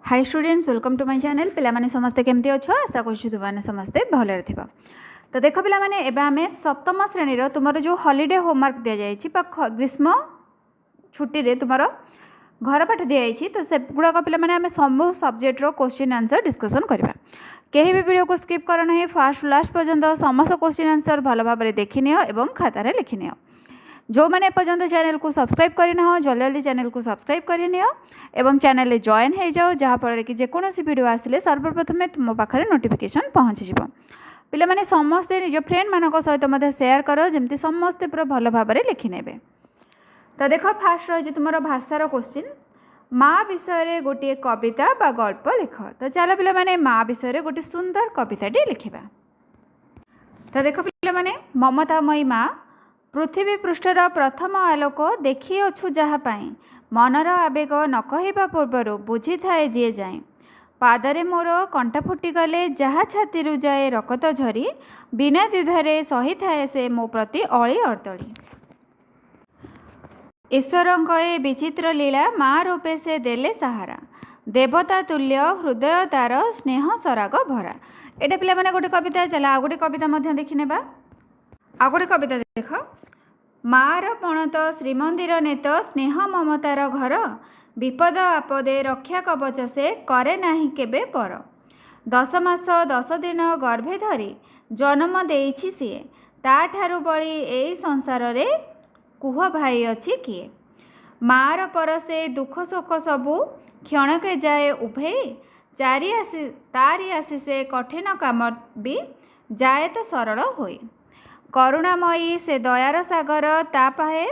Hi students, welcome to my channel. पिला माने समस्ते केमती अच्छो? आशा करछु तुमाने समस्ते भलरे थिबा। तो देखो पिला माने एबे आमे सप्तम श्रेणी रो तुमरो जो हॉलिडे होमवर्क दिया जायछि पा ग्रीष्म छुट्टी रे तुमरो घर पाठ दिया जायछि। तो से गुडा पिला माने आमे सब सब्जेक्ट रो क्वेश्चन आंसर डिस्कशन करबा। केही भी वीडियो को स्किप कर नहीं, फास्ट लास्ट पर्यंत समस्त क्वेश्चन आंसर भल भाव में देखिनियो एवं खातार लिखिनियो। जो मैंने पर्यंत चैनल को सब्सक्राइब करना जल्दी जल्दी चैनल को सब्सक्राइब करनियो एवं चैनल रे जॉइन हो जाओ, जहाँफल कि जेकोसी वीडियो आसिले सर्वप्रथमे तुम पाखे नोटिफिकेशन पहुँची जाव। पिला माने समस्ते निज फ्रेंड मानक सहित शेयर करो जमती समस्ते पूरा भल भाव में लिखिने। तो देख फास्ट रही तुम भाषार क्वेश्चन, माँ विषय गोटे कविता बा गल्प लिख। तो चलो पिला माने माँ विषय गोटे सुंदर कविताटी लिखा। तो देख पिला माने ममतामयी माँ पृथ्वी पृष्ठर प्रथम आलोक देखी अछु जहाँपाई मनर आवेग न कहवा पूर्वर बुझी थाए जी जाए पादरे मोर कंठ फुटी गले जहाँ छाती जाए रकत झरी बिना द्विधारे सही थाए से मो प्रति अली अर्दली। ईश्वरंक ए विचित्र लीला माँ रूपे से देले सहारा देवता तुल्य हृदय तार स्नेह सराग भरा। एटा पिला माने गोटे कविता। चला आ गोटे कविता देखने आ गोटे कविता देख। मार पणत श्रीमंदिर नेत स्नेह ममतार घर विपद आपदे रक्षा कवच से करे नाही केबे पर 10 मास 10 दिन गर्भे धरी जन्म देइछि सिए ताठारु बळी एई संसार रे कुह भाई अछि किए। मार परसे दुख शोक सबु क्षणके जाए उभे तारी आसी से कठिन काम भी जाए तो सरल होई करुणामयी से दयार सागर ता पाहे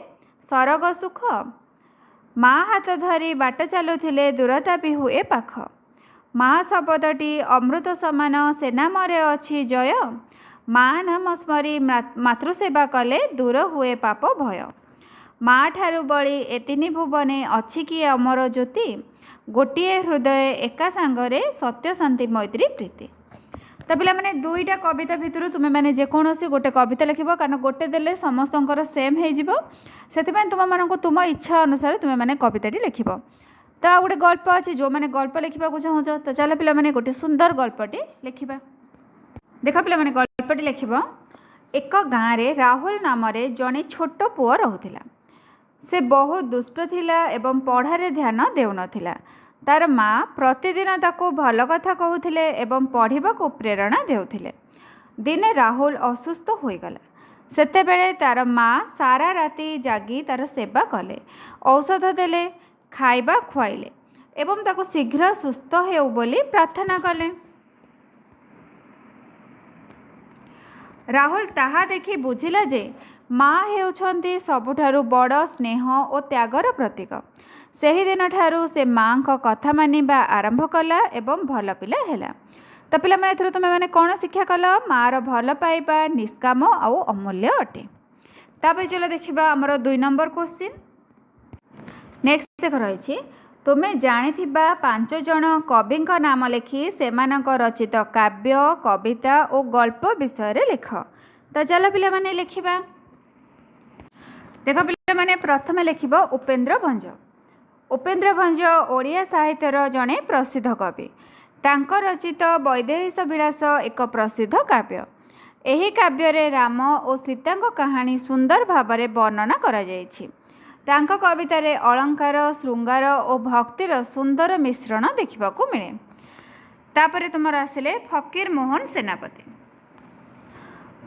सरग सुख माँ हाथ धरी बाट चलुथिले दूरता भी हुए पाख माँ शब्दटी अमृत समान से नामरे अछि जय माँ नाम स्मरी मातृसेवा कले दूर हुए पाप भय माँ ठारु बळी एतिनि भुवने अछि कि अमर ज्योति गोटिए हृदय एका सांगरे सत्य शांति मैत्री प्रीति। तो पिला माने दुईटा कविता भितर तुम मैंने जेकोसी गोटे कविता लिख, कारण गोटे देले समस्त सेम हो से तुम मानक तुम इच्छा अनुसार तुम मैंने कविताटी लिख। तो आ गोटे गल्प अच्छे जो मैंने गल्प लिखा चाहूच। तो चलो पिला माने गोटे सुंदर गल्पटी लिखा। देख पिला माने गल्पटी लिख। एक गाँव रे राहुल नाम जड़े छोट पुओ रोला। से बहुत दुष्ट थिला एवं पढ़ारे ध्यान देउनथिला। तार माँ प्रतिदिन ताको भल कथा कहूथिले एवं पढ़िबाकू प्रेरणा देउथिले। दिने राहुल असुस्थ होईगला। सेतेबेले तार माँ सारा राति जागी तार सेवा कले, औषध देले, खाइबा खुआइले एवं ताको शीघ्र सुस्थ हेउ बोली प्रार्थना कले। राहुल ताहा देखि बुझिला जे माँ हेउछंती सबुठारु बड़ स्नेह और त्यागर प्रतीक। सही दिन ठारू से माँ को कथा मानिबा आरंभ कला एवं भल पिला हैला। तो पिला माने एथरो तुमे माने कोन शिक्षा कल? मार भल पाइबा निष्काम आउ अमूल्य अटे। तापर चलो देखिबा हमर 2 नंबर क्वेश्चन। नेक्स्ट देख रही तुमे जानिथिबा 5 जन कविंक नाम लिखि सेमानक रचित काव्य कविता और गल्प विषय रे लिख। तो चलो पिला माने लिखिबा। देख पिला माने प्रथम लिखिबो उपेन्द्र भंज। उपेन्द्र भंज ओडिया साहित्यर जड़े प्रसिद्ध कवि। तांको रचित वैदेहीश विलास एक प्रसिद्ध काव्य। एही काव्य रे राम और सीता कहानी सुंदर भावरे वर्णना करा जायछि। तांको कविता रे अलंकार श्रृंगार और भक्तिर सुंदर मिश्रण देखिबाकू मिले। तापरे तुमर आसिले फकीर मोहन सेनापति।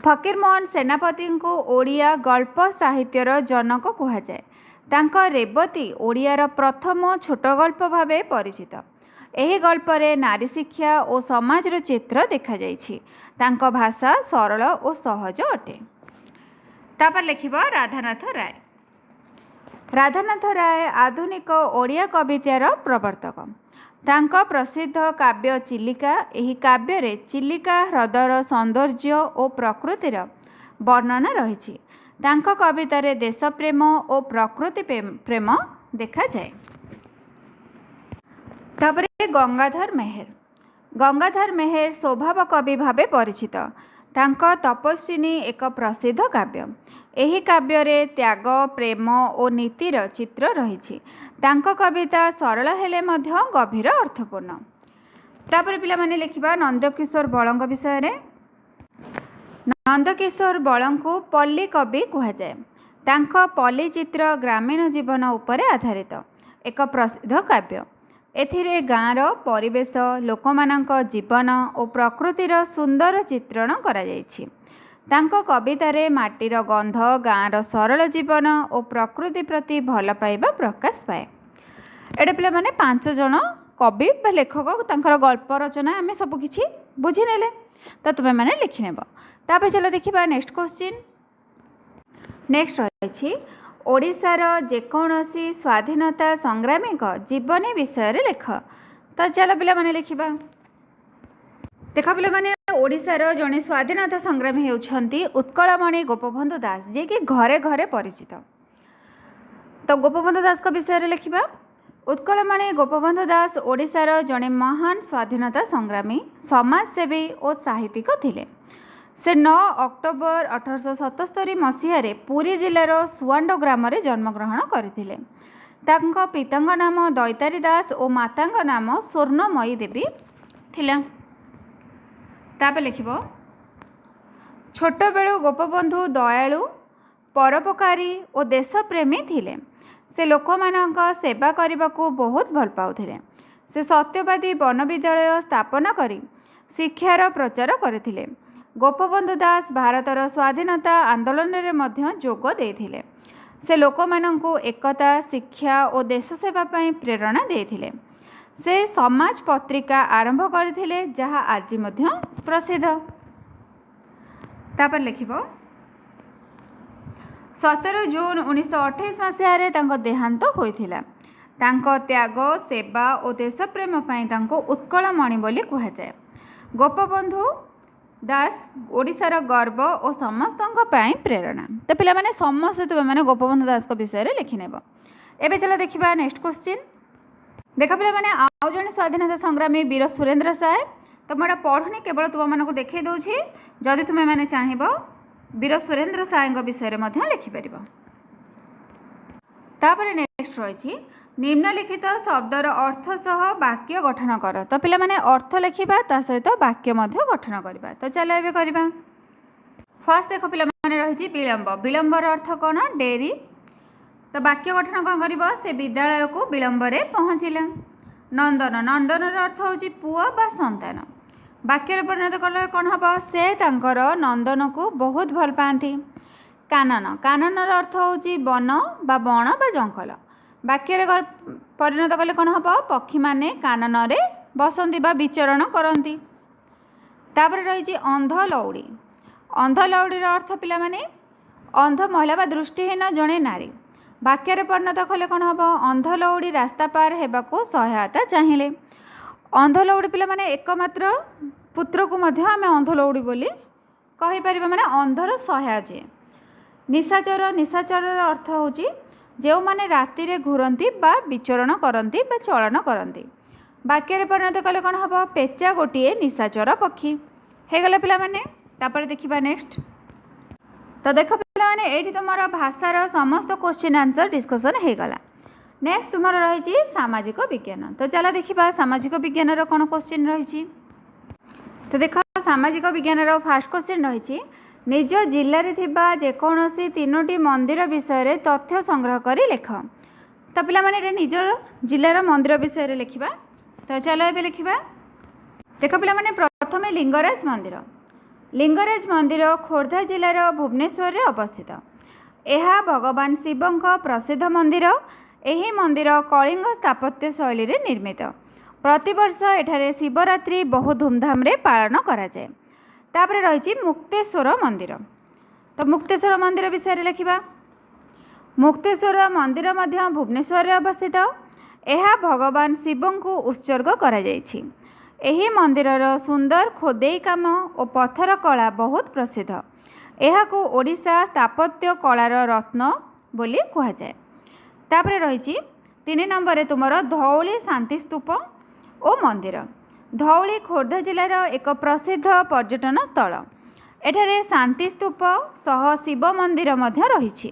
फकीर मोहन सेनापति को ओडिया गल्प साहित्यर जनक कहा जाए। तांको रेवती ओडियार प्रथम छोट गल्प भावे परिचित। एही गल्प रे नारी शिक्षा और समाजर चित्र देखा जायछि। तांको भाषा सरल और सहज अटे। तापर लिखिबा राधानाथ राय। राधानाथ राय आधुनिक ओडिया कवितार प्रवर्तक। तांको प्रसिद्ध काव्य चिलिका। एही काव्य रे चिलिका ह्रदर सौंदर्य और प्रकृतिर वर्णना रही। तांको कविता रे देश प्रेम और प्रकृति प्रेम देखा जाए। तापरे गंगाधर मेहर। गंगाधर मेहर स्वभाव कवि भावे परिचित। तांको तपस्विनी एक प्रसिद्ध काव्य। एही काव्य रे त्याग प्रेम और नीतिर चित्र रही। तांको कविता सरल हेले मध्य गभीर अर्थपूर्ण। तापर पिला माने लिखिबा नंदकिशोर बळଙ୍କ विषय रे। नंदकिशोर बळଙ୍କୁ पल्ली कवि कहा जाए। तांको पल्ली चित्र ग्रामीण जीवन उपरे आधारित एक प्रसिद्ध काव्य। एथिरे गाँर परिवेश लोकमानक जीवन और प्रकृतिर सुंदर चित्रण करा जायछि। तांको कवितारे माटीर गंध गाँर सरल जीवन और प्रकृति प्रति भल पाइबा प्रकाश पाए। एडे पिला माने 5 जन कवि बा लेखक तांकर गल्प रचना आमे सब किछि बुझी नेले तो तुमे माने लिखि नेबो। तापर चलो देखिबा नेक्स्ट क्वेश्चन। नेक्स्ट रहिछि ओडिशार जेकोसी स्वाधीनता संग्रामी जीवनी विषय रे लेख। तो चलो पिला माने लिखिबा। देख पिला माने ओडिशार जने स्वाधीनता संग्रामी हेउछंती उत्कलमणि गोपबंधु दास जे कि घरे घरे परिचित। तो गोपबंधु दास का विषय रे लिखिबा। उत्कलमणि गोपबंधु दास ओडिशार जने महान स्वाधीनता संग्रामी समाजसेवी और साहित्यिक थिले। से 9 अक्टोबर 1877 मसीह पुरी जिलार सुआंड ग्राम रे जन्मग्रहण करथिले। तांको पितांग नाम दैतारी दास और मातांग नाम स्वर्णमयी देवी थिला। तापर लिखिबो छोट बेलू गोपबंधु दयालु परोपकारी और देशप्रेमी थिले। से लोकमानक सेवा करने को बहुत भल पाउथिले। से सत्यवादी वन विद्यालय स्थापना करी शिक्षार प्रचार करथिले। गोपबंधु दास भारतर स्वाधीनता आंदोलन रे मध्य जोग देथिले। से लोकमानंकु एकता शिक्षा और देश सेवा पई प्रेरणा देथिले। से समाज पत्रिका आरंभ करथिले जहा आज मध्य प्रसिद्ध। तापर लिखिबो 17 जून 1928 मसीह तांको देहांत होइथिला। तांको त्याग सेवा और देशप्रेम पई तांको उत्कलमणि बोली कहा जाए। गोपबंधु दास ओडिशार गर्व और समस्त प्रेरणा। तो पिला माने समस्त तुम मैंने गोपबंधु दास को विषय रे लिखि नेबो। एबे चलो देखिबा नेक्स्ट क्वेश्चन। देख पिला माने आउ जने स्वाधीनता संग्रामी वीर सुरेंद्र साय। तो मैं पढ़ुनी केवल तुम मानक देखै दउछि। जदि तुम मैंने चाहिबो वीर सुरेंद्र साय विषय रे मध्य लिखि परिबो। तापर नेक्स्ट रहिछि निम्नलिखित शब्दर अर्थ सह वाक्य गठन कर। तो पिला माने अर्थ लिखिबा ता सहित वाक्य मध्य गठन करबा। तो चलो एबे करबा। फर्स्ट देखो पिला माने रहिछि विलंब। विलंबर अर्थ कोन? डेरी। तो वाक्य गठन कोन करबो? से विद्यालय को विलंब रे पहुँचिला। नंदन। नंदनर अर्थ होछि पुआ बा संतान। वाक्य परिणत कले कोन हबो? से तांकर नंदन को बहुत भल पाती। कानन। काननर अर्थ होछि वन बा बण बा जंगल। वाक्य परिणत कले कौन हम? पक्षी माने कानन रे बसंती बा विचरण करती। तापर रही अंध लौड़ी। अंध लौड़ीर अर्थ पिला माने अंध महिला बा दृष्टिहीन जड़े नारी। वाक्य परिणत कले कौन हम? अंध लौड़ी रास्ता पार हेबाकू सहायता चाहिए। अंध लौड़ी पिला माने एकमात्र पुत्र को मध्य आमे अंध लौड़ी बोली कहि परिबा। माने अंधर सहाय जे। निशाचर। निशाचरर अर्थ होछि जो माने राति रे घुरंती बा विचरण करती बा चलन करती। वाक्य परिणत कले कौन हम? पेचा गोटे निशाचर पक्षी हे गले पिला माने। तापर देखिबा नेक्स्ट। तो देख पिला माने एठी तुमरा भाषार समस्त क्वेश्चन आंसर डिस्कशन हे गला। नेक्स्ट तुमर रही सामाजिक विज्ञान। तो चला देखिबा सामाजिक विज्ञान रो कोन क्वेश्चन रही। तो देख सामाजिक विज्ञान रो फर्स्ट क्वेश्चन रही निज जिले में थिबा जेकोसी 3टी मंदिर विषय रे तथ्य संग्रह करी लेख। तो पिला माने निज जिलार मंदिर विषय रे लिखिबा। तो चलो एबे लिखिबा। देख पिला माने प्रथमे लिंगराज मंदिर। लिंगराज मंदिर खोर्धा जिलार भुवनेश्वर रे अवस्थित। यह भगवान शिवंक प्रसिद्ध मंदिर। एही मंदिर कलिंग स्थापत्य शैली रे निर्मित। प्रतिवर्ष एठारे शिवरात्रि बहु धूमधाम रे पालन करा जाए। तापर रही मुक्तेश्वर मंदिर। तो मुक्तेश्वर मंदिर विषय रे लिखिबा। मुक्तेश्वर मंदिर मध्य भुवनेश्वर रे अवस्थित। यह भगवान शिवं को उत्सर्ग करा जायछि। एही मंदिरर सुंदर खोदेई काम और पत्थर कला बहुत प्रसिद्ध। यह को ओडिशा स्थापत्य कलार रत्न बोली कहा जाए। तापर रही 3 नंबर तुमर धौली शांति स्तूप और मंदिर। धौली खोर्धा जिलार एक प्रसिद्ध पर्यटन स्थल। एठारे शांति स्तूप सह शिव मंदिर मध्य रही।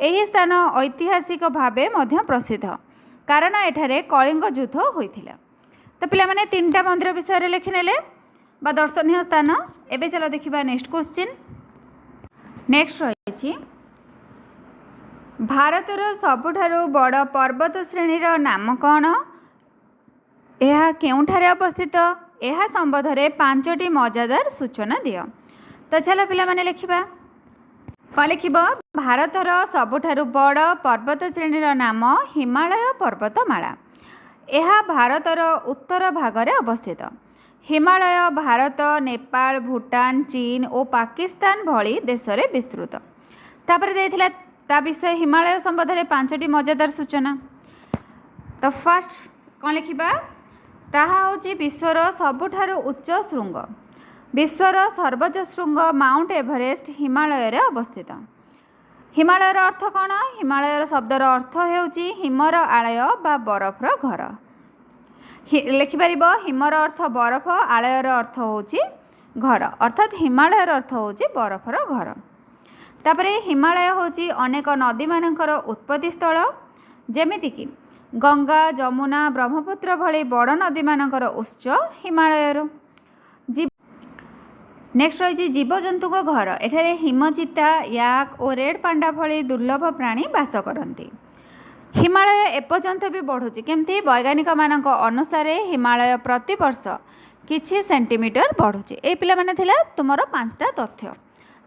यही स्थान ऐतिहासिक भावे मध्य प्रसिद्ध। कारण एठारे कलिंग युद्ध होइथिला। तो पिला माने तीनटा मंदिर विषय लिखिनेले बा दर्शनीय स्थान। एबे चलो देखिबा नेक्स्ट क्वेश्चन। नेक्स्ट रही भारतर सबुठारु बड़ पर्वत श्रेणीर नाम कौन? यह केउठारे अवस्थित? यह संबंध में 5टी मजादार सूचना दियो। तो चलो पिला माने लिखिबा। कौन लिखिब? भारतर सबुठारु बड़ पर्वत श्रेणीर नाम हिमालय पर्वतमाला। यह भारतर उत्तर भागरे अवस्थित। हिमालय भारत, नेपाल, भूटान, चीन और पाकिस्तान भली देश में विस्तृत। तापर देथिला ता विषय हिमालय संबंध में 5टी मजादार सूचना। तो फर्स्ट कौन लिखिबा? ताहा होची विश्वर सबुठारु उच्च शृंग। विश्वर सर्वोच्च शृंग माउंट एवरेस्ट हिमालय रे अवस्थित। हिमालयर अर्थ कौन? हिमालयर शब्दर अर्थ हेउची हिमर आलय बा बरफर घर। लिखिपर हिमर अर्थ बरफ, आलयर अर्थ होची घर, अर्थात हिमालयर अर्थ होची बरफर घर। तापरे हिमालय होची अनेक नदी मानकर उत्पत्ति स्थल, जेमितिकी गंगा, जमुना, ब्रह्मपुत्र भली बड़ नदी मानकर उत्स हिमालयर। नेक्स्ट रही जीवजंतु घर। एठारे हिमचिता, याक और रेड पांडा भली दुर्लभ प्राणी बास करती। हिमालय एपर्यंत भी बढ़ुची केमती? वैज्ञानिक मानक अनुसार हिमालय प्रति वर्ष किछि सेंटीमीटर बढ़ुची। ए पिला माने थिला तुमरो 5टा तथ्य।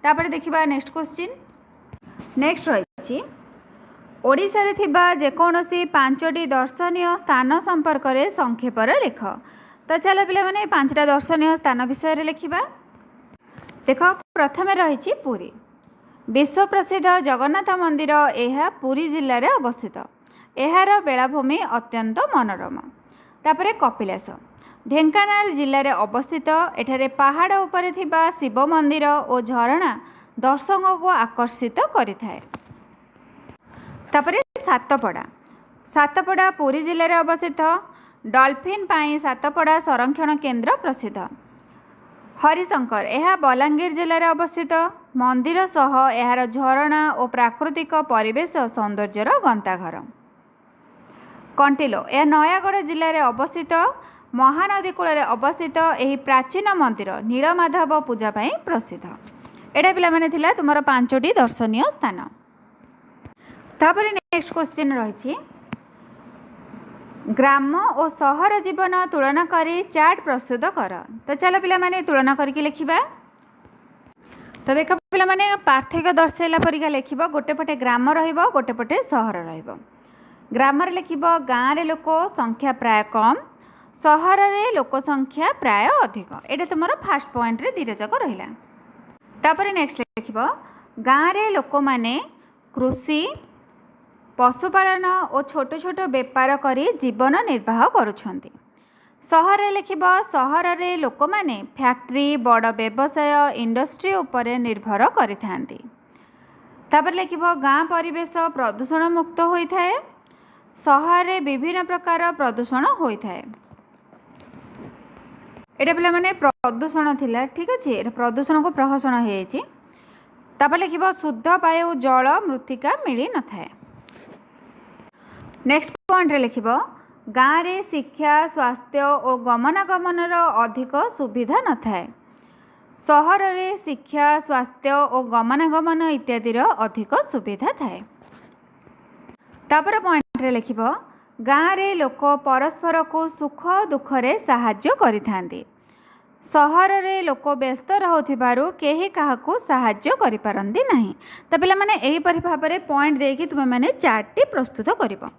तापर देखिबा नेक्स्ट क्वेश्चन। नेक्स्ट रही ओडिशा रे थिबा जेकोनोसी 5टी दर्शनीय स्थान संपर्क में संक्षेप लिख। तो चलो पिला माने 5टा दर्शनीय स्थान विषय लिखिबा। देख प्रथम रही पुरी। विश्व प्रसिद्ध जगन्नाथ मंदिर यह पुरी जिले में अवस्थित। यार बेलाभूमि अत्यंत मनोरम। तापरे कपिलास ढेंकानाल जिले में अवस्थित। एठारे पहाड़ उपरे थिबा शिव मंदिर और झरणा दर्शकों को आकर्षित करिथाए। तापरे सातपड़ा। सातपड़ा पुरी जिले में अवस्थित। डॉल्फिन पाई सातपड़ा संरक्षण केंद्र प्रसिद्ध। हरिशंकर यह बलांगीर जिले में अवस्थित। मंदिर सह यार झरणा और प्राकृतिक परिवेश सौंदर्यर गंताघर। कंटिलो यह नयागढ़ जिले में अवस्थित। महानदी कूल अवस्थित यह प्राचीन मंदिर नीलमाधव पूजा पाई प्रसिद्ध। एटा पिला माने थिला तुमरो 5टी दर्शनीय स्थान। तापर नेक्स्ट क्वेश्चन रही ग्राम और सहर जीवन तुलना करी चार्ट प्रस्तुत कर। तो चलो पिला माने तुलना करके लिखिबा। तो देख पिला माने पार्थक्य दर्शाइला परिका लिखिबो। गोटे पटे ग्राम रहिबो, गोटे पटे सहर रहिबो। ग्राम रे लिखिबो गाँव रे लोक संख्या प्राय कम, सहर रे लोक संख्या प्राय अधिक। एटा तुमरो फर्स्ट पॉइंट रे दीटा जाक रहिला। तापर नेक्स्ट लिखिबो गाँव रे लोक माने कृषि, पशुपालन और छोट छोट बेपार करी जीवन निर्वाह करुछंती। सहर रे लिखिबो सहर रे लोक माने फैक्ट्री, बड़ व्यवसाय, इंडस्ट्री उपरे निर्भर करिथांती। तापर लिखिबो गाँ परिवेश प्रदूषण मुक्त होइथाए। सहर रे विभिन्न प्रकार प्रदूषण होइथाए। एटा पिला माने प्रदूषण थिला, ठीक अछि। एटा प्रदूषण को प्रहसन हो जायछि। तापर लिखिबो शुद्ध वायु, जल, मृत्तिका मिली न थाए। नेक्स्ट पॉइंट रे लिखिबो गाँव रे शिक्षा, स्वास्थ्य और गमनागमनर अधिक सुविधा न थाए। सहर रे शिक्षा, स्वास्थ्य और गमनागमन इत्यादिर अधिक सुविधा थाए। तापर पॉइंट रे लिखिबो गाँव रे लोक परस्पर को सुख दुख रे साहाय्य करिथांती। सहर रे लोक व्यस्त रहुथिबारु केही काहाकू साहाय्य करि पारंती नाही। त पिला माने एही परि भाबरे पॉइंट देकी तुमे माने चार्ट प्रस्तुत करिबो।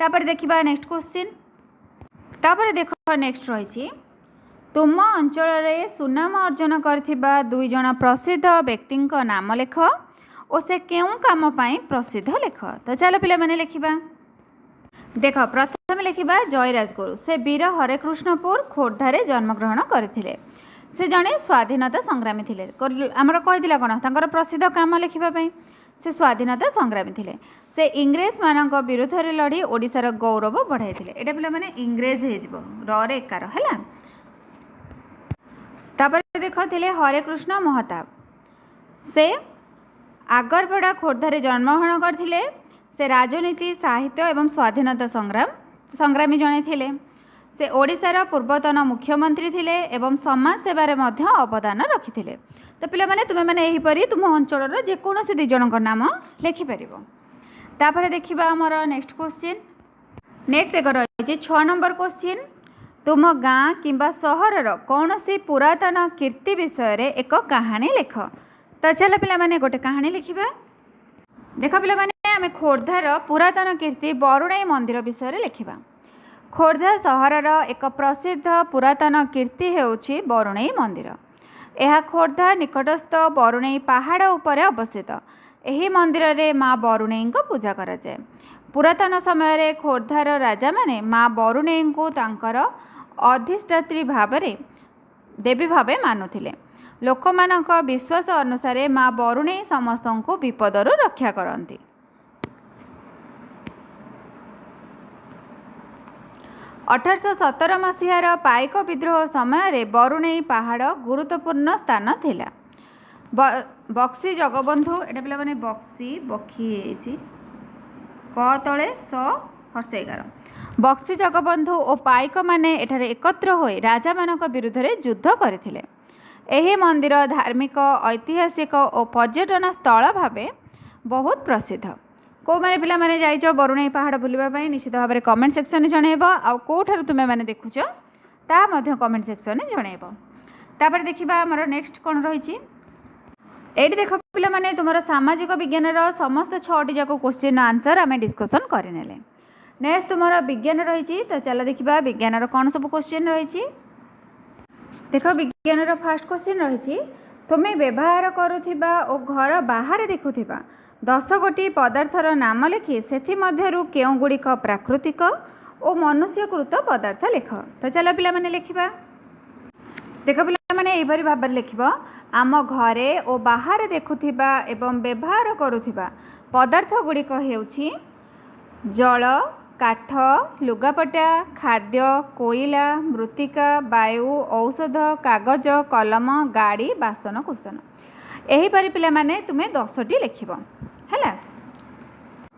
तापर देखिबा नेक्स्ट क्वेश्चन। तापर देखो नेक्स्ट रही तुम अंचल रे सुनाम अर्जन करथिबा 2 जण प्रसिद्ध व्यक्ति नाम लेख और से केउ काम पाई प्रसिद्ध लेख। तो चलो पिला माने लिखिबा। देख प्रथम लिखिबा जयराज गुरु। से वीर हरेकृष्णपुर खोर्धारे जन्मग्रहण करथिले। से जड़े स्वाधीनता संग्रामी थिले। आमर कहिदिला कोन तांकर प्रसिद्ध काम लिखिबा पई। से स्वाधीनता संग्रामी थिले। से इंग्रेज मानक विरुद्ध रे लड़ी ओडिशार गौरव बढ़ाइथिले। एटा पिला माने इंग्रेज हे जिवो र रे एकार हैला। तापर देखो थिले हरेकृष्ण महताब। से आगरपड़ा खोर्धारे जन्मग्रहण करथिले। से राजनीति साहित्य एवं स्वाधीनता संग्रामी जड़े थे। से ओडिशार पूर्वतन मुख्यमंत्री थिले एवं समाज सेवार मध्य अवदान रखिथिले। तो पिला माने तुमे माने एहीपरि तुम अंचलर जेकोसी दी जनकर नाम लिखिपर। तापर देखिबा हमर नेक्स्ट क्वेश्चन। नेक्स्ट एक रही 6 नंबर क्वेश्चन। तुम गाँ किंबा सहरर कौन सी पुरातन कीर्ति विषय रे एक कहानी लिख। तो चल पिला माने गोटे कहानी लिखिबा। देख पिला माने आमे खोर्धार पुरातन कीर्ति बरुणेई मंदिर विषय रे लिखिबा। खोर्धा सहरर एक प्रसिद्ध पुरातन कीर्ति हेउछि बरुणेई मंदिर। यह खोर्धा निकटस्थ बरुणेई पहाड़ उपरे अवस्थित। एही मंदिर रे माँ बरुणेई को पूजा करा जाए। पुरातन समय रे खोर्धार राजा माने माँ बरुणेई को तांकर अधिष्ठात्री भावरे देवी भावे मानुथिले। लोकमानक विश्वास अनुसार माँ बरुणेई समस्तଙ୍କୁ विपदरू रक्षा करती। 1817 मसीहार पाइक विद्रोह समय बरुणेई पहाड़ गुरुत्वपूर्ण स्थान थिला। बक्सी जगबंधु एटा पिला माने बक्सी बखी क तले स हर्षेगार बक्सी जगबंधु और पाइक माने एठारे एकत्र होई राजा मानक विरुद्ध रे युद्ध करथिले। एही मंदिर धार्मिक ऐतिहासिक और पर्यटन स्थल भावे बहुत प्रसिद्ध। को माने पिला माने जाइछ बरुणेई पहाड़ बुलिबा पई निश्चित भाव में कमेंट सेक्शन में जणैब। आ कोठार तुमे माने देखुछ ता मध्य कमेंट सेक्शन में जणैब। तापर देखिबा हमर नेक्स्ट कोन रहिछि। एठी देख पिला माने तुमर सामाजिक विज्ञान रो समस्त 6टी जाको क्वेश्चन आंसर आमे डिस्कशन करिनेले। नेक्स्ट तुमर विज्ञान रहिछि। तो चल देखिबा विज्ञान रो कोन सब क्वेश्चन रहिछि। देख विज्ञान रो फर्स्ट क्वेश्चन रहिछि। तुमे व्यवहार करूथिबा ओ घर बाहर देखुथिबा 10 गोटी पदार्थर नाम लिखि सेथि मध्यरु केउ गुड़िक प्राकृतिक और मनुष्यकृत पदार्थ लिख। तो चल पिला माने लिखिबा। देख पिला माने एभरि भाव लिखिब। आम घरे और बाहर देखुथिबा एवं व्यवहार करूथिबा पदार्थ गुड़िक हेउछि जल, काठ, लुगापटा, खाद्य, कोइला, मृत्तिका, वायु, औषध, कागज, कलम, गाड़ी, बासन कुसन। एहीपरि पिला माने तुमे 10टी लिखिब हैला।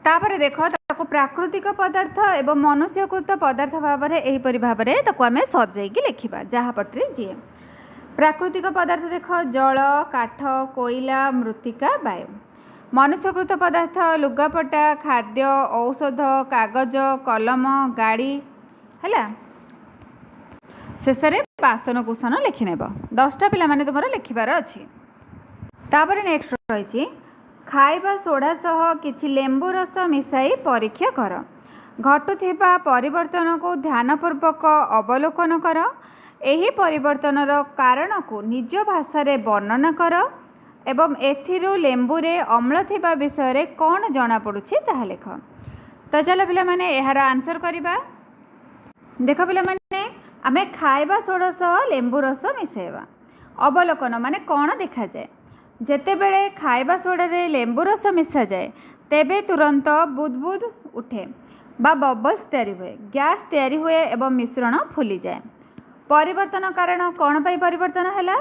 तापर देख ताको प्राकृतिक पदार्थ एवं मनुष्यकृत पदार्थ भाव में एहीपरि भाव में ताको आमे सजाइकी लिखिबा जहाँ पटरी जी। प्राकृतिक पदार्थ देख जल, काठ, कोइला, मृत्तिका, वायु। मनुष्यकृत पदार्थ लुगापटा, खाद्य, औषध, कागज, कलम, गाड़ी हैला। शेष में बासन कुसन लिखिनेब। 10टा पिला माने तुमर लिखिबार अछि। तापर नेक्स्ट रही खाइबा सोडा सह किछि लेंबू रस मिसाई परीक्षा कर। घटुथिबा परिवर्तन को ध्यानपूर्वक अवलोकन कर। एही परिवर्तनर कारण को निज भाषा रे वर्णना कर एवं एथिरु लेंबू रे अम्ल थिबा विषय रे कोन जणा पडुछि ताहा लेख। तो चलो पिला माने एहार आंसर करिबा। देख पिला माने आमे खाइबा सोडा सह लेंबू रस मिसाइबा। अवलोकन माने कोन देखा जाए। जेतेबेले खाइबा सोडा रे लेंबू रस मिसा जाए तेबे तुरंत बुदबुद उठे बा बबल्स तैयारी हुए, गैस तैयारी हुए एवं मिश्रण फुली जाए। परिवर्तन कारण कौन पाई परिवर्तन हैला?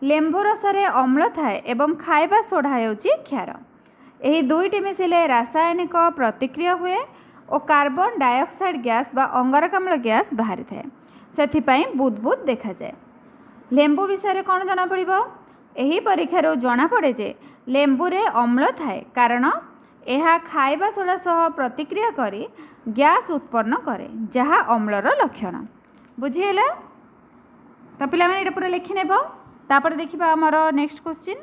लेंबू रस रे अम्ल थाए एवं खाइबा सोडा हेउछि क्षार। एही दुईटी मिसिले रासायनिक प्रतिक्रिया हुए और कार्बन डाइऑक्साइड गैस बा अंगारकाम्ल गैस बाहरी थाए। सेथिपाई बुदबुद देखा जाए। लेंबू विषय कौन जना पड़िबो? एही परीक्षार जना पड़े जे लेंबू रे अम्ल थाए कारण यह खाइबा सोडा सह प्रतिक्रिया करी गैस उत्पन्न करे जहाँ अम्लर लक्षण। बुझीगला? तो पिला माने एटा पूरा लिखि नेब। तापर देखिबा हमर नेक्स्ट क्वेश्चन।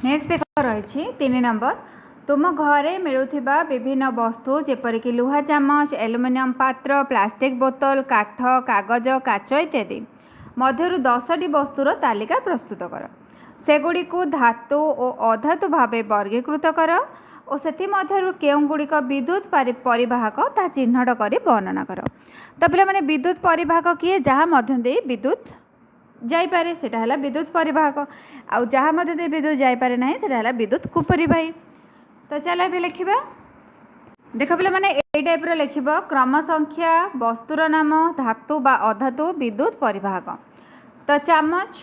नेक्स्ट देख रही 3 नंबर। तुम घरे मिलुथिबा विभिन्न वस्तु जेपरिक लुहा चामच, एल्युमिनियम पात्र, प्लास्टिक बोतल, काठ, कागज, काच इत्यादि मध्यरु 10टी वस्तुर तालिका प्रस्तुत कर। सेगुड़ी को धातु और अधातु भावे वर्गीकृत कर और सेथि मध्यरु केउं गुड़िक विद्युत परिवाहक ता चिन्हट करी वर्णना कर। तो पिला माने विद्युत परिवाहक किए जहाँ मध्य दे विद्युत जाई पारे सेटा हला विद्युत परिवाहक, आउ जहाँ मध्य दे विद्युत जाई पारे नाही सेटा हला विद्युत कुपरिवाही। तो चला भी लिखिबा। देख पिला माने ए टाइप रो लिखिबो क्रम संख्या, वस्तुर नाम, धातु बा अधातु, विद्युत परिवाहक। तो चामच,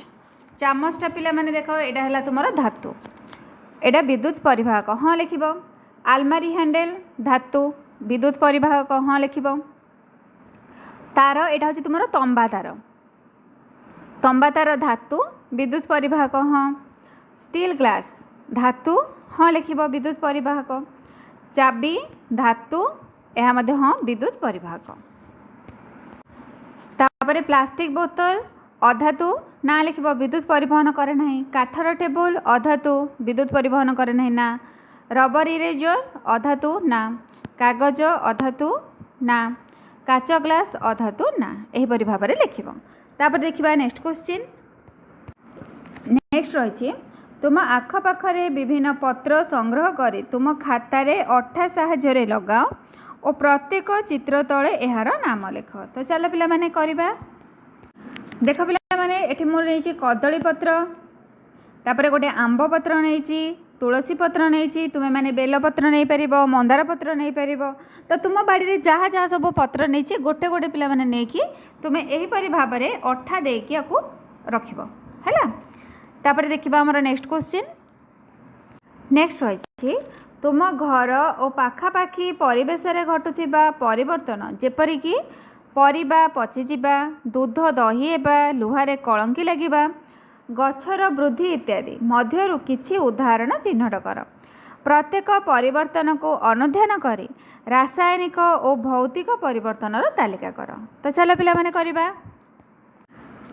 चामचटा पिला माने देख एटा हला तुमरो धातु, एटा विद्युत परिवाहक हाँ लिखिबो। आलमारी हैंडल धातु विद्युत परिवाहक हाँ लिख तार यहाँ हूँ तुम तंबा तार धातु विद्युत परिवाहक हाँ स्टील ग्लास धातु हाँ लिख विद्युत परिवाहक चाबी धातु यह हाँ विद्युत परिवाहक तापर प्लास्टिक बोतल अधातु ना लिख विद्युत परिवहन करे ना काठर टेबुल अधातु विद्युत परिवहन करे ना रबर इरेजर अधातु ना कागज अधातु ना काच ग्लास अधातु ना एहीपरि भाव में लिख तापर देखा नेक्स्ट क्वेश्चन नेक्स्ट रही तुम आखपाखे विभिन्न पत्र संग्रह कर तुम खातार अठा साहाय्य लगाओ और प्रत्येक चित्र तले यार नाम लिख तो चलो पिला माने करबा देख पिला माने एठी मोर नहीं कदली पत्र तापर गोटे आंब पत्र नहीं तुलसी पत्र नहीं तुम्हें माने बेल पत्र नहीं पार मंदार पत्र नहीं पार तो तुम बाड़ी जहाँ जहाँ सब पत्र नहीं गोटे गोटे पिला माने नहीं कि तुम्हें यहीपरि भाव में अठा देकी आपको रखिबो हैला तापर देखिबा हमर नेक्स्ट क्वेश्चन नेक्स्ट रही तुम घर और पाखापाखी परिवेश रे घटुथिबा परिवर्तन जेपरिक परिबा पचिजिबा दूध दही हेबा लुहारे कलंकी लागिबा गछर वृद्धि इत्यादि मध्यरु किछि उदाहरण चिन्हट कर प्रत्येक परिवर्तन को अनुध्यान करी रासायनिक और भौतिक परिवर्तन तालिका कर तो चलो पिला माने करबा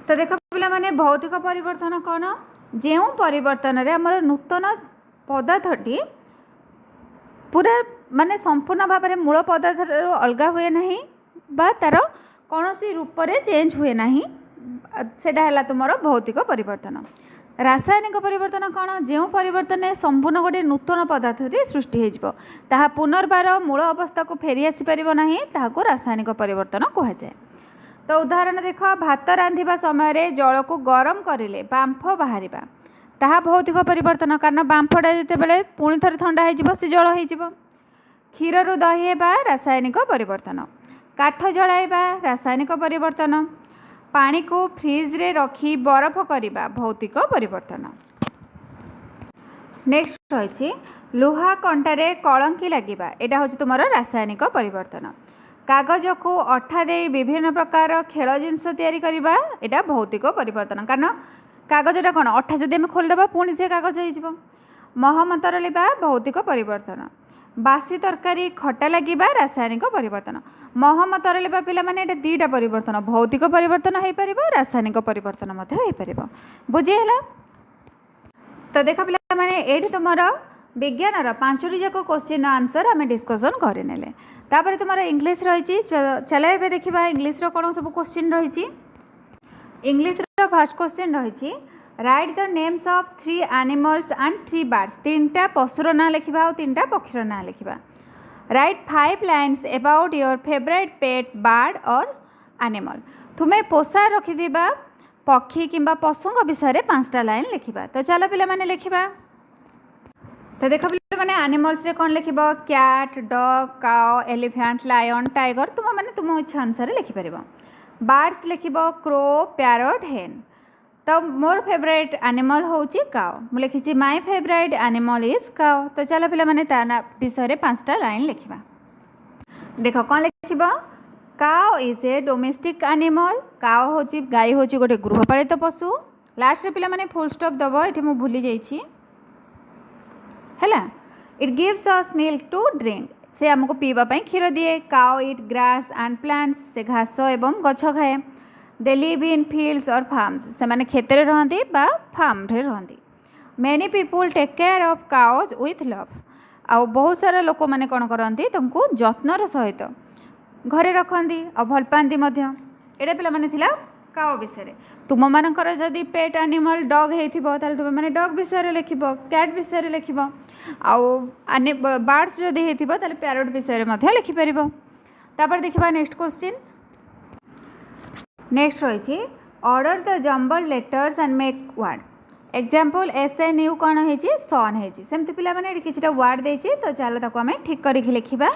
तो देख पिला माने भौतिक परिवर्तन कौन जो परिवर्तन रे हमर नूतन पदार्थटी पूरा माने संपूर्ण भाव में मूल पदार्थ अलगा हुए नहीं बा तार कौन रूप से चेंज हुए नहीं सेटा है तुम भौतिक परिवर्तन रासायनिक परिवर्तन कौन जो परिवर्तन संपूर्ण गोटे नूतन पदार्थ सृष्टि हो पुनर्बार मूल अवस्था को फेरी आसीपर ना रासायनिक परिवर्तन कहुए तो उदाहरण देख भात रांधिबा समय जल को गरम करें बांफ बाहर ताहा भौतिक परिवर्तन कारण बांफटा जिते पुणी थे ठंडा हो जल हो क्षीर रु दही हेबा रासायनिक परिवर्तन काठ जलाइबा रासायनिक परिवर्तन पानी को फ्रिज रे रखी बरफ करबा भौतिक परिवर्तन नेक्स्ट रही लुहा कंटारे कलंकी लगिबा एटा हूँ तुम रासायनिक परिवर्तन कागज को अठा दे विभिन्न प्रकार खेल जिनस तैयारी करबा एटा भौतिक परिवर्तन कारण कागजटा कौन अठा जदि आम खोलीदेबा पुणी से कागज हो महम तरलिबा भौतिक परिवर्तन बासी तरकारी खटा लगिबा रासायनिक परिवर्तन महम तरलिबा पिला माने एटा दीटा परिवर्तन भौतिक परिवर्तन हो पार रासायनिक परिवर्तन हो पार बुझीगला तो देख पिला माने एठी तुमर विज्ञान पांचटी जाक क्वेश्चन आंसर आम डिस्कसन करने तापर तुम इंग्लिश रही चलो ए देखा इंग्लिश कौन सब क्वेश्चन रही इंग्लिश फर्स्ट क्वेश्चन रही right the names of 3 animals and 3 birds तीनटा पशुर ना लिखा और तीनटा पक्षीर ना लिखा right 5 lines about your favourite pet bird और एनिमल तुम्हें पोषा रखिथिबा पक्षी किंबा पशुओं विषय 5टा लाइन लिखा तो चलो पिला माने लिखा तो देख पिला माने एनिमल्स रे कौन लिख cat dog cow elephant lion tiger तुम माने तुम इच्छा अनुसार लिखिपर बर्ड्स लिख क्रो पैरट हेन तो मोर फेवरेट एनिमल हूँ काउ मुझे लिखी my favourite animal is cow तो चलो पिला माने विषय 5टा लाइन लिखा देख कौन लिख cow is a domestic animal cow हूँ गाई हूँ गोटे गृहपालित पशु लास्ट पिला माने फुल स्टॉप दब ये मुझे भूली जाइए it gives us milk to drink से आमको पीवाई क्षीर दिए cow eat grass and plants से घास एवं गछ खाए दे लिव इन फील्ड्स और फार्म्स से माने खेत रे रहंती बा फार्म रे रहंती many people take care of cows with love आ बहुत सारा लोक मैंने कौन करती तुमको जत्नर सहित घरे रखती आ भल पाती एटा पिला माने थिला काउ विषय तुम मानकर जदि पेट एनिमल डॉग होता तुम मैंने डॉग विषय लिख कैट विषय लिख आउ बर्ड्स जदि होता पैरट विषय लिखिपर तापर देखा नेक्स्ट क्वेश्चन नेक्स्ट रही order the jumble letters and make word example S N U कौन है सन है सेमती पिला माने किछटा वर्ड देछि तो चलो ताको आमे ठीक करिक लिखिबा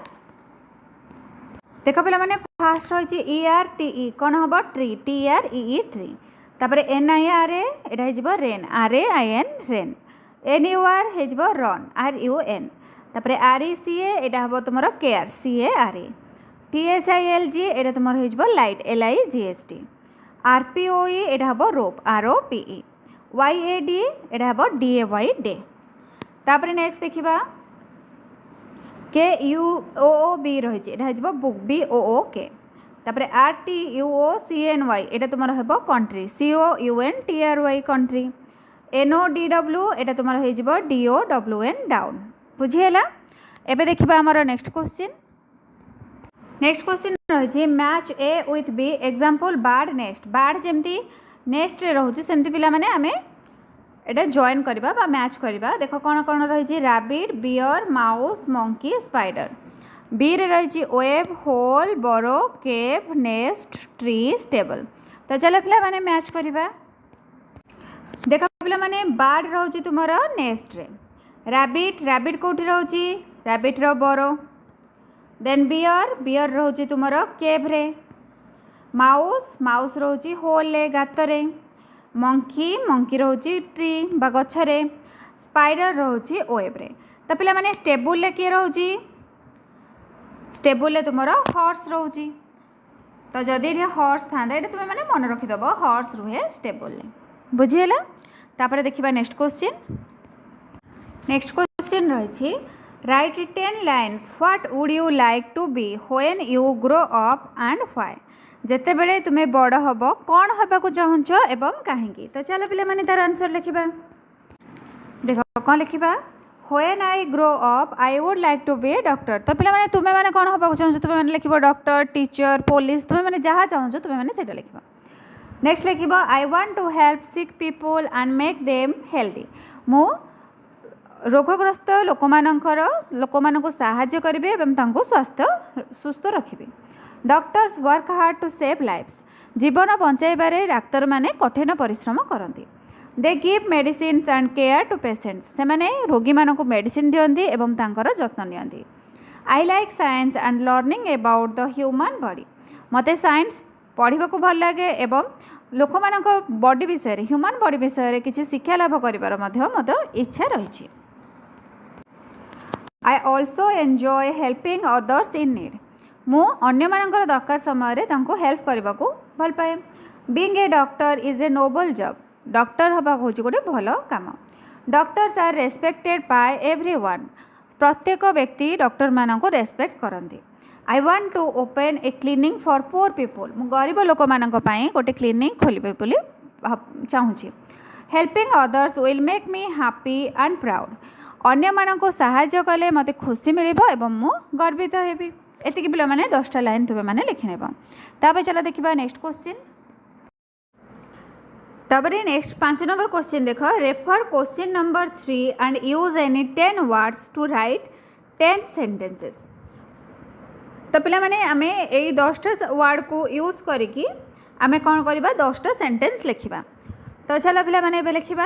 देख पिला माने फास्ट रही ई आर टी ई कौन हम tree T R E tree तापर एन आई आर एटा हो rain R A I N rain N U R हो रन आर यू एन तापर RECA एटा हम तुम केयर CARE, TSILG एटा तुम हो लाइट LIGHT, RPOE एटा हम रोप ROPE, YAD एटा हम DAY डे। तापर नेक्स्ट देखिबा KUOOB रही है बुक BOOK। तापर RTUOCNY एटा तुम हम कंट्री COUNTRY कंट्री, NODW एटा तुम हो DOWN डाउन। बुझीगला। एबे देखिबा हमर नेक्स्ट क्वेश्चन रही match A with B example bird nest. Bird जमती नेस्ट रे रहउची सेमती पिला माने आमे एटा जॉइन करबा बा मैच करबा। देखो कोन कोन रही rabbit, bear, mouse, monkey, spider. B रे रही वेब, होल, बरो, केव, नेस्ट, ट्री, स्टेबल। तो चलो पिला माने मैच करबा। देखो पिला माने बार्ड रहउची तुमर नेस्ट रे, रैबिट, रैबिट कोठी रहउची रैबिट रो बरो, देन बियर, बियर रहउची तुमर केव रे, माउस, माउस रहउची होल ले गात रे, मंकी, मंकी रहउची ट्री बा गछरे, स्पाइडर रहउची वेब रे। तो पिला माने स्टेबल ले के रहउची, स्टेबल ले तुमर हॉर्स रहउची। तो जदि ये हॉर्स थांदा एटा तुमे माने मन रखि दबो हॉर्स रुहे स्टेबल ले। बुझियला। तापर देखिबा नेक्स्ट क्वेश्चन रही write 10 lines what would you like to be when you grow up and why. जेते बेले तुमे बड़ हबो कोन हबा को चाहछ एवं काहेकि। तो चलो पिले माने तार आंसर लिखिबा। देखो कोन लिखिबा when I grow up I would like to be doctor. तो पिले माने तुमे माने कोन हबा को चाहछ तुमे माने लिखिबो डॉक्टर, टीचर, पुलिस, तुमे माने जहा चाहछ तुमे माने सेटा लिखिबा। नेक्स्ट लिखिबो I want to help sick people and make them healthy. मु रोगग्रस्त लोक मानक साहाय्य करेंगे एवं तांको स्वास्थ्य सुस्थ रखिबे। Doctors work hard to save lives. जीवन बंचाइबारे डाक्तर माने कठिन परिश्रम करती। They give medicines and care to patients. से माने रोगी मानक मेडिसिन दियंती एवं तांकर जत्न नियंती। I like science and learning about the human body. मते साइंस पढ़ा को भल लगे एवं लोक मानक बॉडी विषय ह्यूमन बॉडी विषय किसी शिक्षा लाभ करिवार मते इच्छा रही। I also enjoy helping others in need. मु अन्य मानकर दरकार समय तांको हेल्प करने को भल पाए। Being a doctor is a noble job. Doctor हवा हूँ गोटे भल काम। Doctors are respected by everyone. प्रत्येक व्यक्ति डॉक्टर मानक रेस्पेक्ट करती। I want to open a clinic for poor people. मु गरीब लोक मानक पई गोटे क्लिनिक खोलिबे बोली चाहूँगी। Helping others will make me happy and proud. अन्य मानक साहाय्य कले मते खुशी मिलिबो एवं मु गर्वित हेबी। एतिकी पिला माने 10टा लाइन तुमे माने लिखि नेबो। तापर चला देखिबा नेक्स्ट क्वेश्चन। तापरे नेक्स्ट 5 नंबर क्वेश्चन देखो refer question number 3 and use any 10 words to write 10 sentences. तो पिला माने आमे एई 10टा वर्ड को यूज करिकी आमे कोन करबा 10टा सेंटेंस लिखिबा। तो चला पिला माने एबे लिखिबा।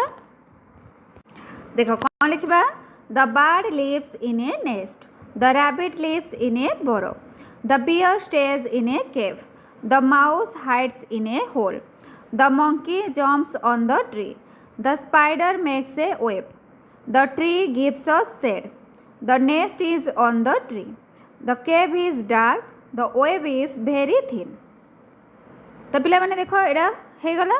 देखो कोन लिखिबा the bird lives in a nest. The rabbit lives in a burrow. The bear stays in a cave. The mouse hides in a hole. The monkey jumps on the tree. The spider makes a web. The tree gives us shade. The nest is on the tree. The cave is dark. The web is very thin. तो पिला माने देखो एडा हे गला।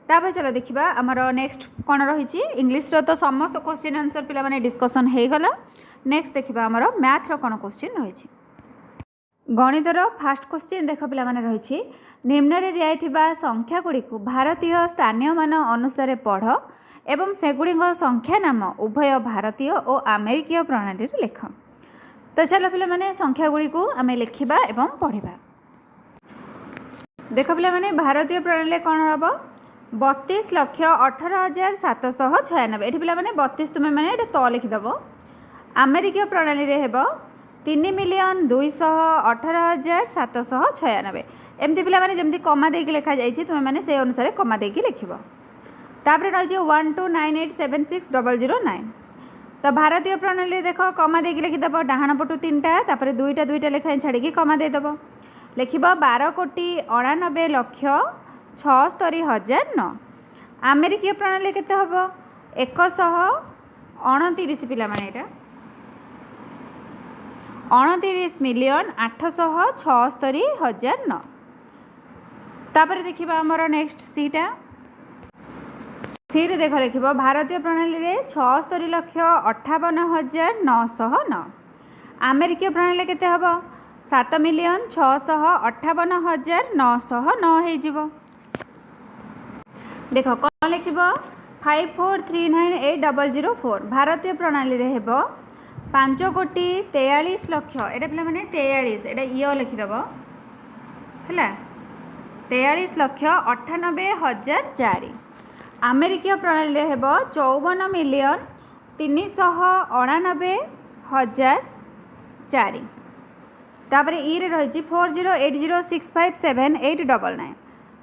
तापर चलो देखिबा हमर नेक्स्ट कोन रहिची इंग्लिश रो तो समस्त क्वेश्चन आंसर पिला माने डिस्कशन हे गला। नेक्स्ट देखिबा हमर मैथ रो कोन क्वेश्चन रहिची। गणितर फास्ट क्वेश्चन देख पिला माने रहिची निम्न रे दियाइथिबा संख्या गुडी को भारतीय स्थानीय मान अनुसार पढ़ एवं सेगुडी संख्या नाम उभय भारतीय और अमेरिकीय प्रणाली रे लिख। तो चलो पिला माने संख्या गुडी को आमे लिखिबा एवं पढ़िबा। देख पिला माने भारतीय प्रणाली कोन हबो 32,18,796। एठी पिला माने 32 तुमे माने एटा तो लिखि दबो। अमेरिकीय प्रणाली रे हेबो 3,218,796। एमती पिला माने जेमती कमा देकी लिखा जाइछि तुमे माने से अनुसार कमा देकी लिखिबो। तापर रहि 129876009। तो भारतीय प्रणाली देखो कमा देकी लिखि दबो डाहाण पटु 3टा तापर 2टा 2टा लेखा छाड़ी की कमा दे दबो। लिखिबो 12,99,76,009। अमेरिकीय प्रणाली केते हबो 129 पिला माने एटा 29,876,009। तापर देखिबा हमर नेक्स्ट सीटा सी रे देख लिख भारतीय प्रणाली रे 76,58,909। अमेरिकीय प्रणाली केते हबो 7,658,909 हे जीवो। देख कौन लिख 5,439,8,004 भारतीय प्रणाली रे हेबो 5,43,00,000 एटा पिला माने 43 एटा इयो लिखिदब हैला 43,98,004। अमेरिकीय प्रणाली रे हेबो 54,389,004। तापर ई रे रही 4080657899।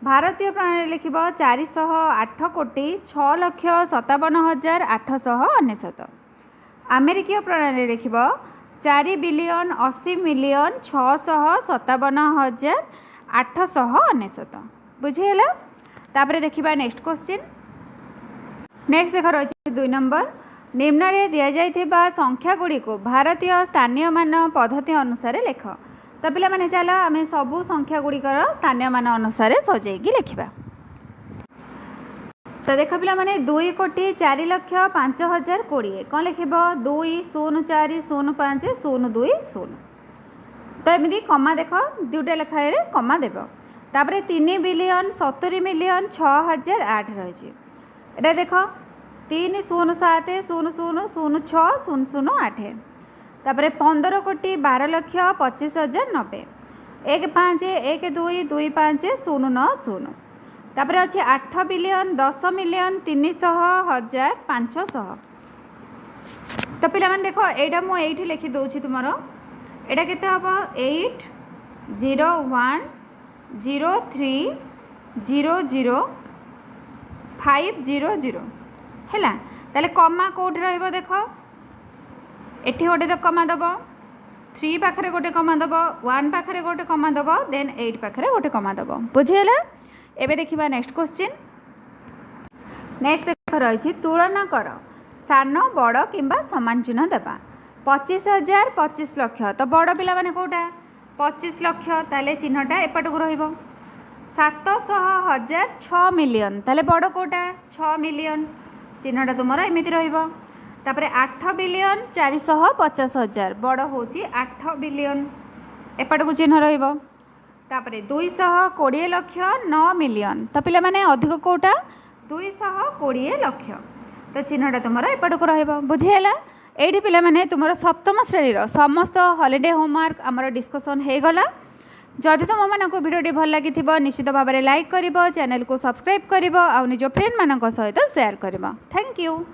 भारतीय प्रणाली लिखिब 408,06,57,899। अमेरिकीय प्रणाली लिखिब 4,80,6,57,899। बुझीगला। तापर देखिबा नेक्स्ट क्वेश्चन। नेक्स्ट देख रही 2 नंबर निम्न रे दिया जाइथिबा संख्या गुडी को भारतीय स्थानीय मान पद्धति अनुसार लेख। तो पिला माने चलो आम सबू संख्या गुड़िकर स्थानीय मान अनुसार सजेगी लिखा। तो देख पिला माने 2,04,05,020 कौन लिख 2,04,05,020। तो एमती कमा देख दुटा लेखाएं कमा देव। तापर 3,70,000,006,008 रही एटा देख 3,07,00,06,008। तापर 15,12,25,090 15,1,2,2,5,090। तापर अच्छे 8,10,10,300,500। तो पिला माने देख एटा मु एठी लिखि दोछि तुमरो एटा केते हबो 8,0,1,0,3,0,0,5,0,0 हैला। ताले कमा कोठी रहइबो देख एठी गोटे तो कमा दब 3 पाखरे गोटे कमा दब 1 पाखरे गोटे कमा दब देन 8 पाखरे गोटे कमा दब। बुझीगला। एबे देखिबा नेक्स्ट क्वेश्चन। नेक्स्ट देख रही तुलना कर सान बड़ किंबा समान चिन्ह देबा 25,000 25 लाख। तो बड़ पिला माने कोटा 25 लाख ताले चिन्हटा एपट को रहिबो। 700,000 6 मिलियन ताले बड़ कोटा 6 मिलियन चिन्हटा तुमरा एमिति रहिबो। तापर 8,450,000 बड़ होची 8 बिलियन एपट को चिन्ह रहिबो। तापर 220 लाख 9 मिलियन तो पिला माने अधिक कोटा 220 लाख तो चिन्हटा तुमरा एपट को रहिबो। बुझीगला। एठी पिला माने तुमरा सप्तम श्रेणी रो समस्त हॉलिडे होमवर्क हमर डिस्कशन हे गला। जदि तुम मानक वीडियोटी भल लगी निश्चित भाव में लाइक करिवो, चैनल को सब्सक्राइब करिवो, आ निज फ्रेंड मानक सहित शेयर करिवो। Thank you.